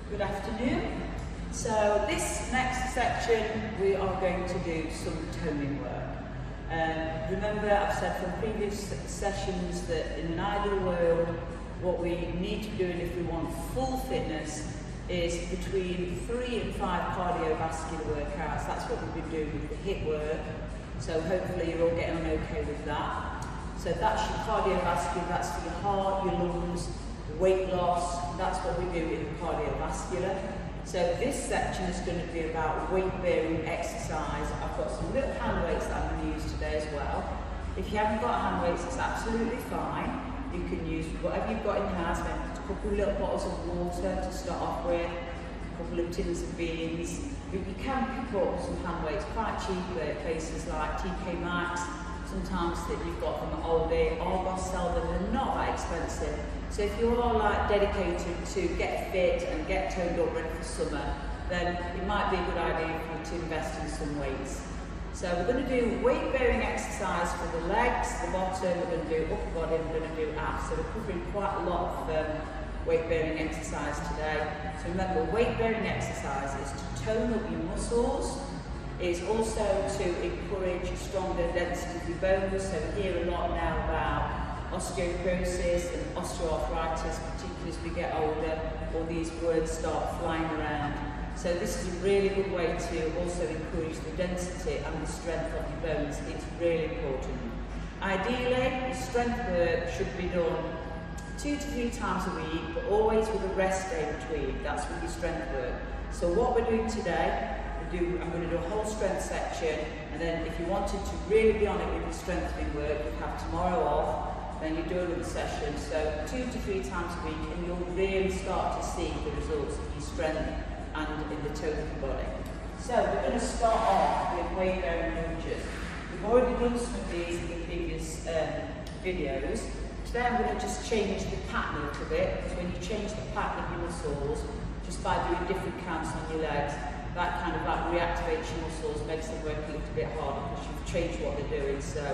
Good afternoon. So this next section we are going to do some toning work. Remember, I've said from previous sessions that in an ideal world what we need to be doing if we want full fitness is between 3 and 5 cardiovascular workouts. That's what we've been doing with the HIIT work. So hopefully you're all getting on okay with that. So that's your cardiovascular, that's for your heart, your lungs, weight loss. That's what we do in cardiovascular. So this section is going to be about weight-bearing exercise. I've got some little hand weights that I'm going to use today as well. If you haven't got hand weights, it's absolutely fine. You can use whatever you've got in your house, maybe a couple of little bottles of water to start off with, a couple of tins of beans. But you can pick up some hand weights quite cheaply at places like TK Maxx. Sometimes that you've got them at Aldi, Argos sell them, they're not that expensive. So if you're all like dedicated to get fit and get toned up ready for summer, then it might be a good idea for you to invest in some weights. So we're going to do weight-bearing exercise for the legs, the bottom, we're going to do upper body, we're going to do abs. So we're covering quite a lot of weight-bearing exercise today. So remember, weight-bearing exercise is to tone up your muscles, is also to encourage stronger density of your bones. So we hear a lot now about osteoporosis and osteoarthritis, particularly as we get older, all these words start flying around. So this is a really good way to also encourage the density and the strength of your bones. It's really important. Ideally, your strength work should be done 2 to 3 times a week, but always with a rest day between. That's with your strength work. So what we're doing today, I'm going to do a whole strength section, and then if you wanted to really be on it with your strengthening work, you have tomorrow off, then you do another session. So 2 to 3 times a week, and you'll really start to see the results of your strength and in the tone of your body. So we're going to start off with weight-bearing lunges. We've already done some of these in the previous videos. Today I'm going to just change the pattern a little bit, because when you change the pattern of your muscles, just by doing different counts on your legs, that kind of like reactivates your muscles, makes them work a little bit harder because you've changed what they're doing. So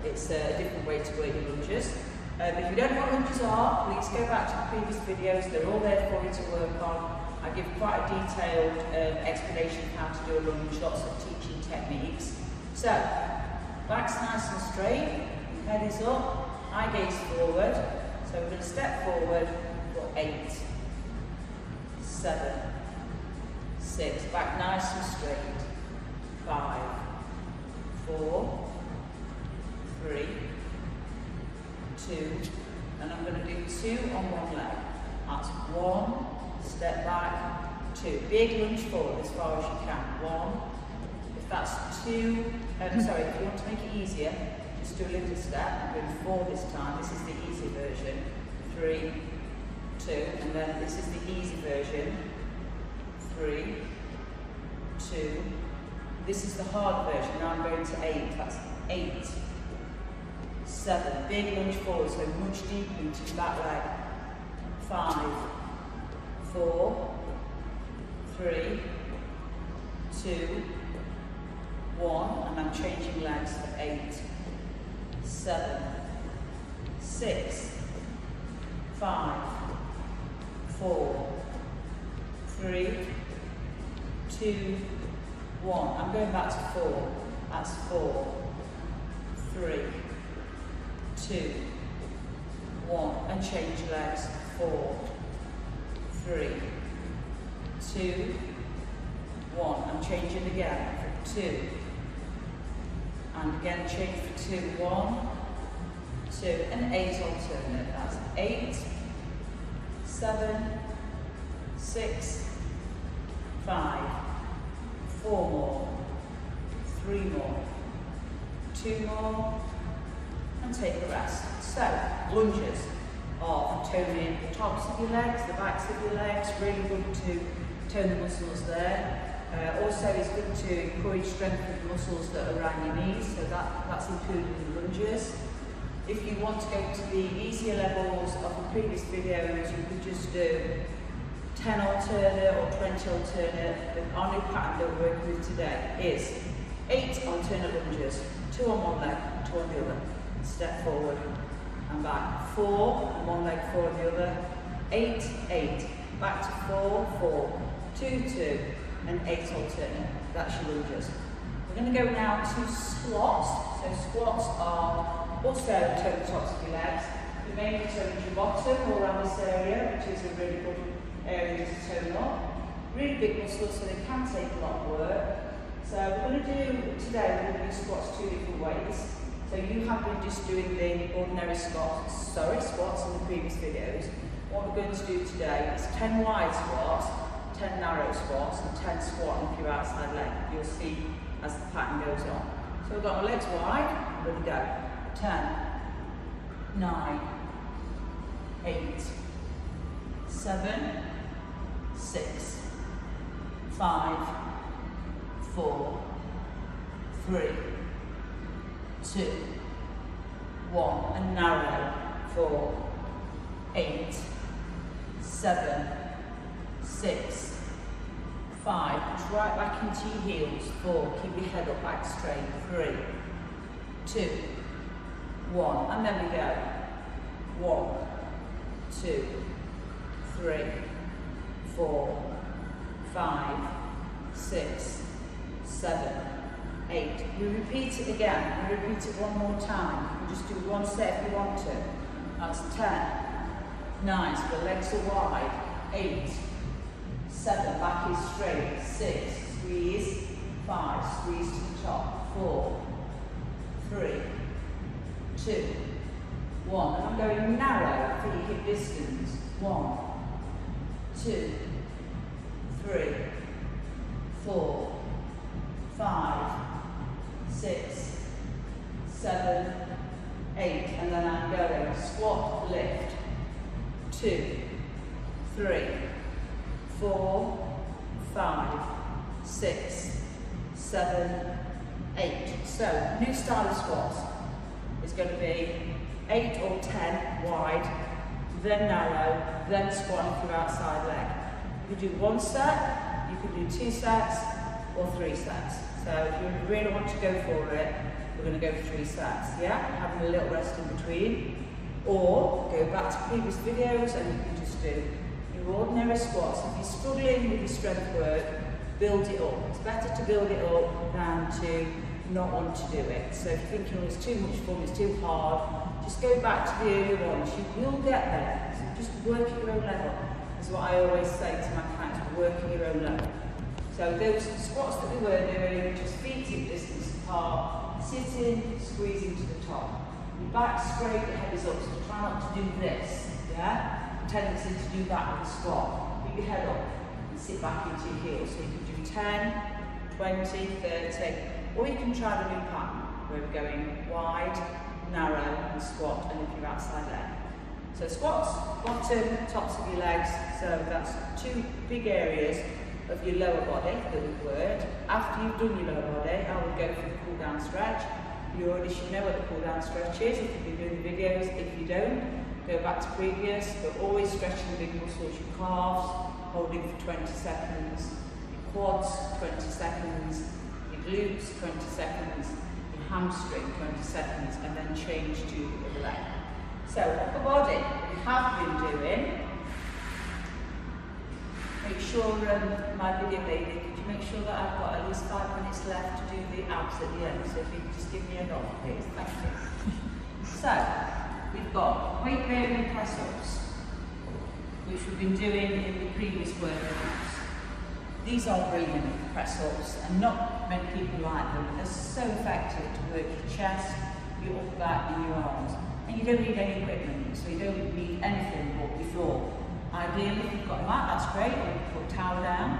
it's a different way to work your lunges. If you don't know what lunges are, please go back to the previous videos. They're all there for you to work on. I give quite a detailed explanation of how to do a lunge, lots of teaching techniques. So, back's nice and straight, head is up, eye gaze forward. So we're going to step forward for 8, 7, 6, back nice and straight, 5, 4, 3, 2, and I'm going to do 2 on one leg. That's 1, step back, 2. Big lunge forward as far as you can. 1, if that's 2, sorry, if you want to make it easier, just do a little step. I'm doing 4 this time. This is the easy version. 3, 2, and then this is the easy version. 3, 2. This is the hard version. Now I'm going to 8. That's 8, 7. Big lunge forward, so much deeper into that leg. 5, 4, 3, 2, 1, and I'm changing legs for 8, 7, 6, 5, 4, 3, 2, 1. I'm going back to 4. That's 4, 3, 2, 1, and change legs. 4, 3, 2, 1. I'm changing again for 2, and again change for 2, 1, 2, and 8 alternate. That's 8, 7, 6, 5, 4 more, 3 more, 2 more, and take a rest. So, lunges are for toning the tops of your legs, the backs of your legs, really good to tone the muscles there. Also, it's good to encourage strength of the muscles that are around your knees, so that's included in the lunges. If you want to go to the easier levels of the previous videos, you could just do 10 alternate or 20 alternate. The only pattern that we're working with today is 8 alternate lunges, 2 on one leg, 2 on the other. Step forward and back. 4 on one leg, 4 on the other. 8, 8. back to 4, 4, 2, 2, and 8 alternate. That's your lunges. We're going to go now to squats. So squats are also toe the tops of your legs. You may turn your bottom or around this area, which is a really good area to tone up. Really big muscles, so they can take a lot of work. So we're going to do, today we're going to do squats 2 different ways. So you have been just doing the ordinary squats in the previous videos. What we're going to do today is 10 wide squats, 10 narrow squats, and 10 squat with your outside leg. You'll see as the pattern goes on. So we've got our legs wide, here we go. 10, 9, 8, 7, 6, 5, 4, 3, 2, 1, and narrow, 4, 8, 7, 6, 5, push right back into your heels, 4, keep your head up back straight, 3, 2, 1, and then we go, 1, 2, 3, 4, 5, 6, 7, 8. You repeat it again, you repeat it one more time. You can just do one set if you want to. That's 10, 9, so the legs are wide, 8, 7, back is straight, 6, squeeze, 5, squeeze to the top, 4, 3, 2, 1. And I'm going narrow for your hip distance. 1, 2, 3, 4, 5, 6, 7, 8, and then I'm going squat, lift, 2, 3, 4, 5, 6, 7, 8. So, new style of squats is going to be 8 or 10 wide, then narrow, then squat with your outside leg. You can do one set, you can do 2 sets, or 3 sets. So if you really want to go for it, we're going to go for 3 sets, yeah? Having a little rest in between. Or go back to previous videos and you can just do your ordinary squats. If you're struggling with your strength work, build it up. It's better to build it up than to not want to do it. So if you're thinking, oh, it's too much fun, it's too hard, just go back to the earlier ones. You will get there. So just work at your own level. That's what I always say to my clients, work at your own level. So those squats that we were doing, just feet hip distance apart, sitting, squeezing to the top. Your back straight, your head is up, so try not to do this, yeah? A tendency to do that with a squat. Keep your head up and sit back into your heels. So you can do 10, 20, 30, or you can try the new pattern, where we're going wide, narrow, and squat, and lift your outside leg. So squats, bottom, tops of your legs, so that's 2 big areas of your lower body that we've worked. After you've done your lower body, I would go for the cool down stretch. You already should know what the cool down stretch is if you've been doing the videos. If you don't, go back to previous, but always stretching the big muscles, your calves, holding for 20 seconds, your quads, 20 seconds, your glutes, 20 seconds, your hamstring, 20 seconds, and then change to the other leg. So upper body, we have been doing. Make sure, my video lady, could you make sure that I've got at least 5 minutes left to do the abs at the end? So if you could just give me a nod, please. Thank you. So, we've got weight bearing press-ups, which we've been doing in the previous workouts. These are brilliant press-ups, and not many people like them. They're so effective to work your chest, your upper back, and your arms. And you don't need any equipment, so you don't need anything but your floor. Ideally, if you've got a mat, that's great, or you can put a towel down.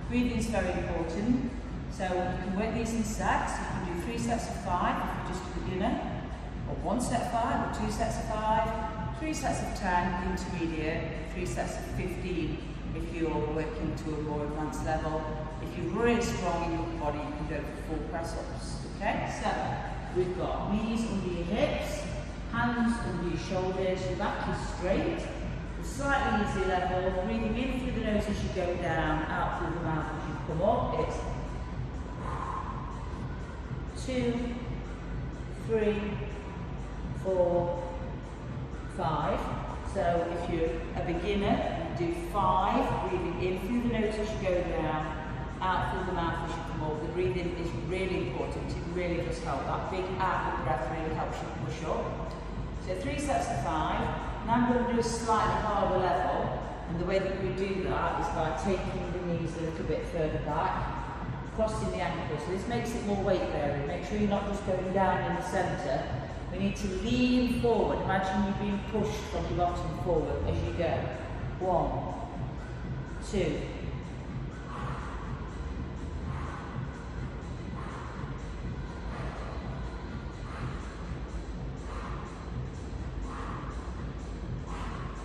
Breathing is very important, so you can work these in sets. You can do 3 sets of 5 if you're just a beginner, or 1 set of 5, or 2 sets of 5, 3 sets of 10, intermediate, 3 sets of 15 if you're working to a more advanced level. If you're really strong in your body, you can go for full press-ups, okay? So, we've got knees under your hips, hands under your shoulders, your back is straight, slightly easy level, breathing in through the nose as you go down, out through the mouth as you come up. It's 2, 3, 4, 5. So if you're a beginner, do 5, breathing in through the nose as you go down, out through the mouth as you come up. The breathing is really important. It really does help. That big out breath really helps you push up. So 3 sets of 5. Now I'm going to do a slightly harder level, and the way that we do that is by taking the knees a little bit further back, crossing the ankles. So this makes it more weight bearing. Make sure you're not just going down in the centre. We need to lean forward. Imagine you being pushed from the bottom forward as you go. 1, 2.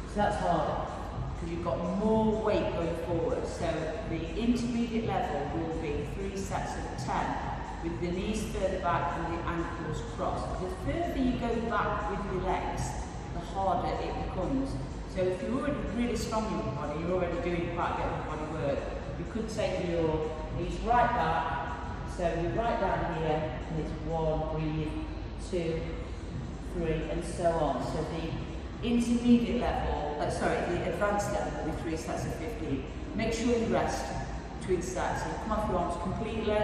So that's harder, because you've got more weight going forward. So the intermediate level will be 3 sets of 10, with the knees further back and the ankles crossed. The further you go back with your legs, the harder it becomes. So if you're already really strong in your body, you're already doing quite a bit of body work, you could take your knees right back, so you're right down here, and it's 1, breathe, 2, 3, and so on. So the intermediate level, the advanced level will be 3 sets of 15. Make sure you rest between sets. So come off your arms completely,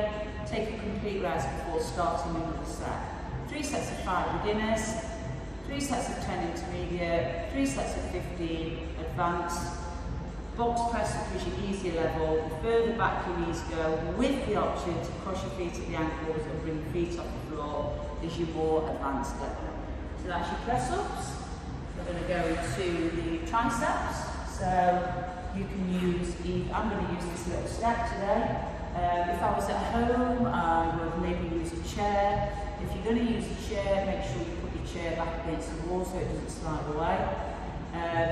take a complete rest before starting another set. 3 sets of 5 beginners, 3 sets of 10 intermediate, 3 sets of 15 advanced. Box press is your easier level. The further back your knees go, with the option to cross your feet at the ankles and bring your feet off the floor, is your more advanced level. So that's your press ups. We're going to go to the triceps. So you can use, I'm going to use this little step today. If I was at home, I would maybe use a chair. If you're going to use a chair, make sure you put your chair back against the wall so it doesn't slide away.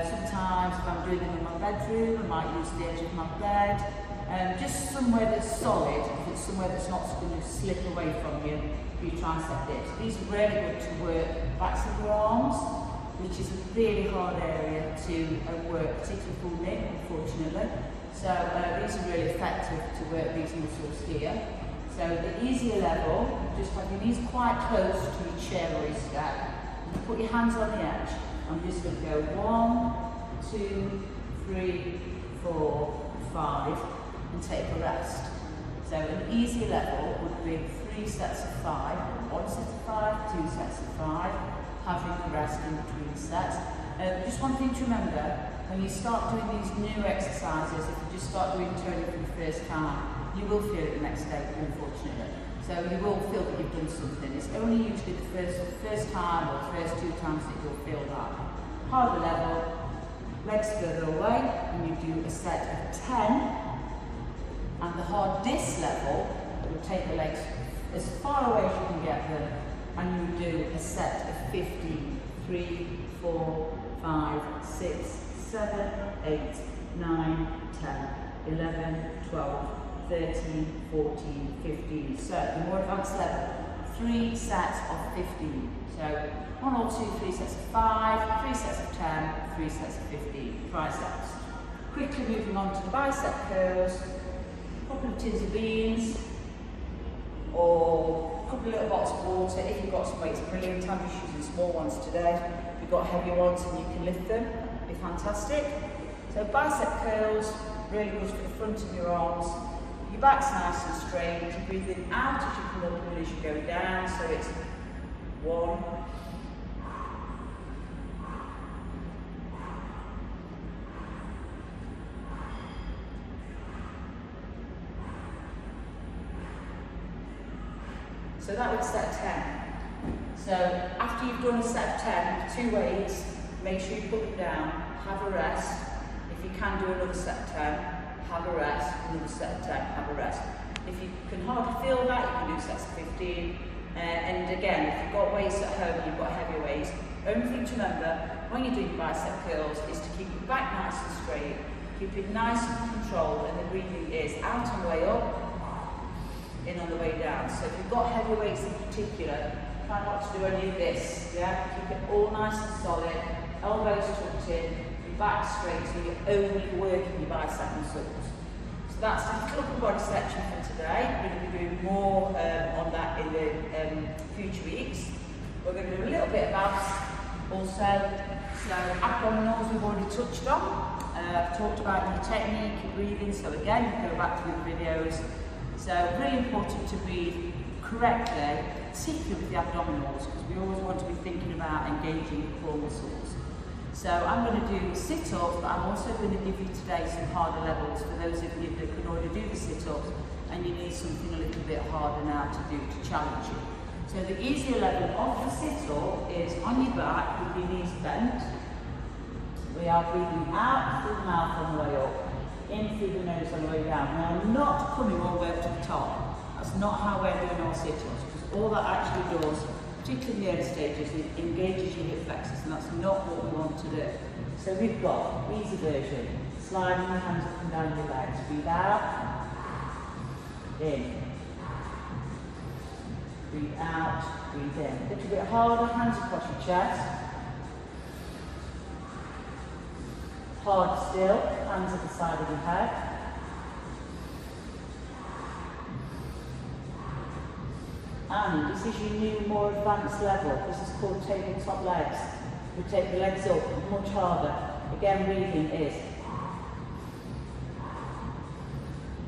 Sometimes if I'm doing it in my bedroom, I might use the edge of my bed. Just somewhere that's solid, if it's somewhere that's not going to slip away from you for your tricep dips. These are really good to work backs of your arms, which is a really hard area to work, particularly full knee, unfortunately. So these are really effective to work these muscles here. So the easier level, just have your knees quite close to your chair or your step. You put your hands on the edge. I'm just going to go 1, 2, 3, 4, 5, and take a rest. So an easier level would be 3 sets of 5, 1 set of 5, 2 sets of 5, having a rest in between sets. Just one thing to remember, when you start doing these new exercises, if you just start doing toning for the first time, you will feel it the next day, unfortunately. So you will feel that you've done something. It's only usually the first time or the first 2 times that you'll feel that. Harder level, legs further away, and you do a set of 10. And the hardest level will take the legs as far away as you can get them, and you do a set of 15. 3, 4, 5, 6, 7, 8, 9, 10, 11, 12, 13, 14, 15. So the more advanced level, 3 sets of 15. So 1 or 2, 3 sets of 5, 3 sets of 10, 3 sets of 15. Triceps. Quickly moving on to the bicep curls. A couple of tins of beans, or a couple of little bottles of water. If you've got some weights, brilliant. I'm just using small ones today. If you've got heavy ones and you can lift them, it'd be fantastic. So bicep curls, really good for the front of your arms. Your back's nice and straight. You're breathing out as you come up and as you go down. So it's 1, 2. So that would set 10. So after you've done a set of 10, 2 weights, make sure you put them down, have a rest. If you can do another set of 10, have a rest, another set of 10, have a rest. If you can hardly feel that, you can do sets of 15. And again, if you've got weights at home, you've got heavy weights, only thing to remember when you're doing bicep curls is to keep your back nice and straight, keep it nice and controlled, and the breathing is out on the way up, in on the way down. So if you've got heavy weights in particular, try not to do any of this, yeah? Keep it all nice and solid, elbows tucked in, your back straight, so you're only working your bicep muscles. So that's the upper body section for today. We're going to be doing more on that in the future weeks. We're going to do a little bit of abs also. So abdominals we've already touched on. I've talked about your technique, your breathing, so again, you can go back to the videos. So really important to breathe correctly, particularly with the abdominals, because we always want to be thinking about engaging the core muscles. So I'm going to do sit-ups, but I'm also going to give you today some harder levels for those of you that can already do the sit-ups and you need something a little bit harder now to do to challenge you. So the easier level of the sit-up is on your back with your knees bent. We are breathing out through the mouth on the way up, in through the nose on the way down. We are not coming all the way up to the top. That's not how we're doing our sit-ups, because all that actually does, particularly in the early stages, it engages your hip flexors, and that's not what we want to do. So we've got easy version, sliding your hands up and down your legs. Breathe out, in. Breathe out, breathe in. A little bit harder, hands across your chest. Hard still, hands at the side of your head. And this is your new, more advanced level. This is called tabletop legs. We take the legs up much harder. Again, breathing is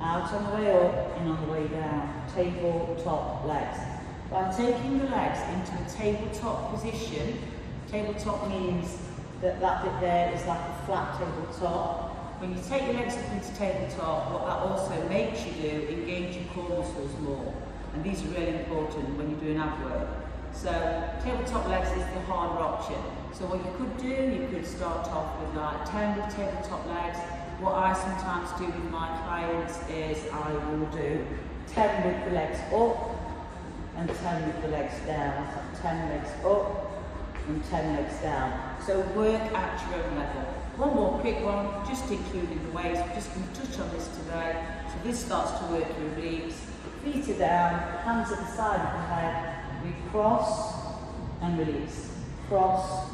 out on the way up, in on the way down. Tabletop legs. By taking the legs into a tabletop position, tabletop means that bit there is like a flat tabletop. When you take your legs up into tabletop, what that also makes you do, engage your core muscles more. And these are really important when you're doing ab work. So tabletop legs is the harder option. So what you could do, you could start off with like 10 with tabletop legs. What I sometimes do with my clients is I will do 10 with the legs up and 10 with the legs down. So 10 legs up and 10 legs down. So work at your own level. One more quick one, just including the weights. We're just going to touch on this today. So this starts to work your obliques. Feet are down, hands at the side of the head. We cross and release. Cross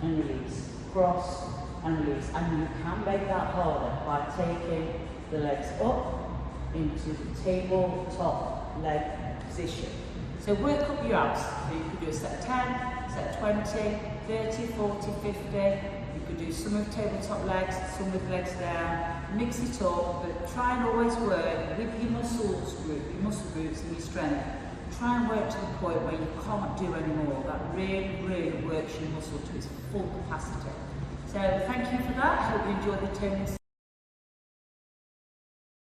and release. Cross and release. And you can make that harder by taking the legs up into the tabletop leg position. So work up your abs. So you could do a set of 10, set of 20, 30, 40, 50. You could do some with tabletop legs, some with legs down. Mix it up, but try and always work with your muscle groups and your strength. Try and work to the point where you can't do any more. That really, really works your muscle to its full capacity. So thank you for that. I hope you enjoyed the toning.